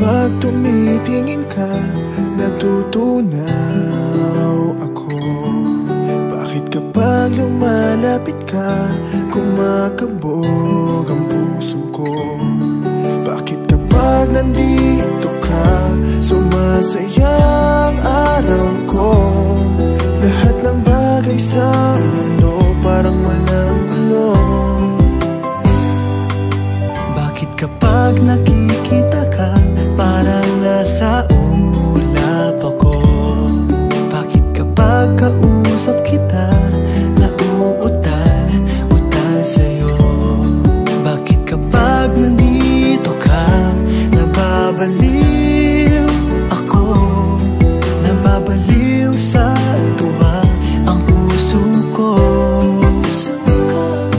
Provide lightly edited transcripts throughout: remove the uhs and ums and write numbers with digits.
kapag tumitingin ka, natutunaw ako? Bakit kapag lumalapit ka, kumakabog ang puso ko? Bakit kapag nandito ka, sumasaya ang araw ko? Lahat ng bagay sa mundo parang walang gulo. Bakit kapag nakikita ka, parang nasa ulap ako? Bakit kapag kausap kita, nauutal sa'yo? Bakit kapag nandito ka, nababaliw ako? Nababaliw sa tuwa ang puso ko.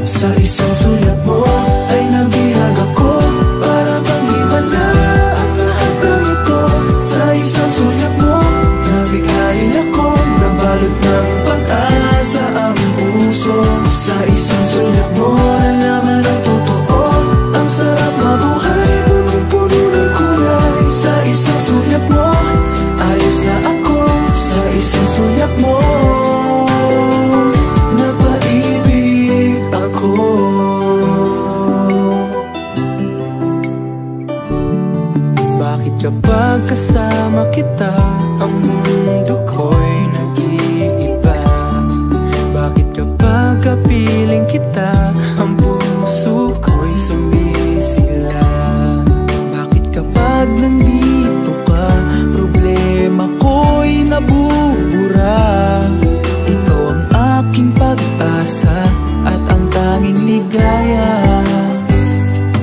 Sa isang sulat mo ay nabihag ako, para bang himala ang lahat ng ito. Sa isang sulat mo, nabighayin ako, nabalot ng pag-asa ang puso. Sa isang sulat mo, nalaman ng totoo, ang sarap mabuhay, punong-puno ng kulay. Sa isang sulat mo, ayos na ako. Sa isang sulat mo, napaibig ako. Bakit kapag kasama kita, ang mundo ko'y nag-iiba? Bakit kapag kapiling kita, ang puso ko'y sumisila? Bakit kapag nandito ka, problema ko'y nabubura? Ikaw ang aking pag-asa at ang tanging ligaya.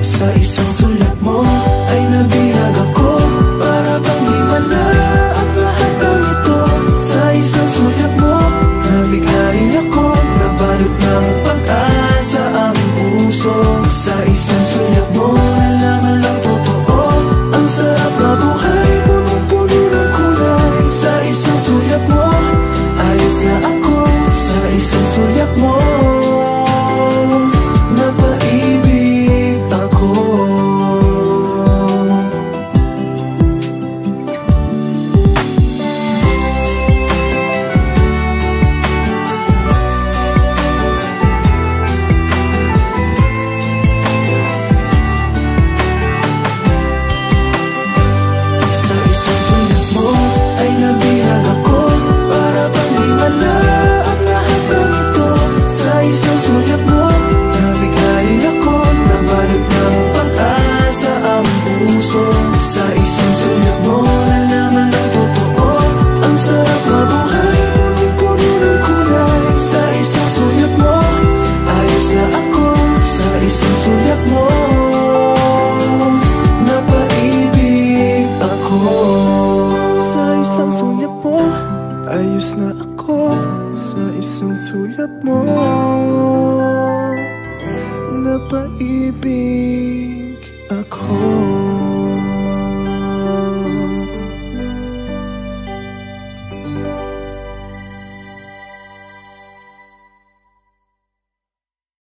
Sa isang sulat mo ay nabihag ako, para bang himala ang lahat ng ito. Sa isang sulat mo, nabighayin ako, nabalot ng pag-asa ang puso. Sa isang sulat mo, nalaman lang totoo, ang sarap na buhay, punong-puno ng kulay. Sa isang sulat mo, ayos na ako. Sa isang sulat mo, napaibig ako. Sa isang sulat mo ay nabihag ako, para bang himala ang lahat ng ito. Sa isang sulat mo, nabighayin ako, nabalot ng pag-asa ang puso. Sa isang sulat mo, nalaman ng totoo, ang sarap mabuhay, punong-puno ng kulay. Sa isang sulat mo, ayos na ako. Sa isang sulat mo, napaibig ako. Sa isang sulat mo, ayos na ako. Sa isang sulat mo, napaibig ako.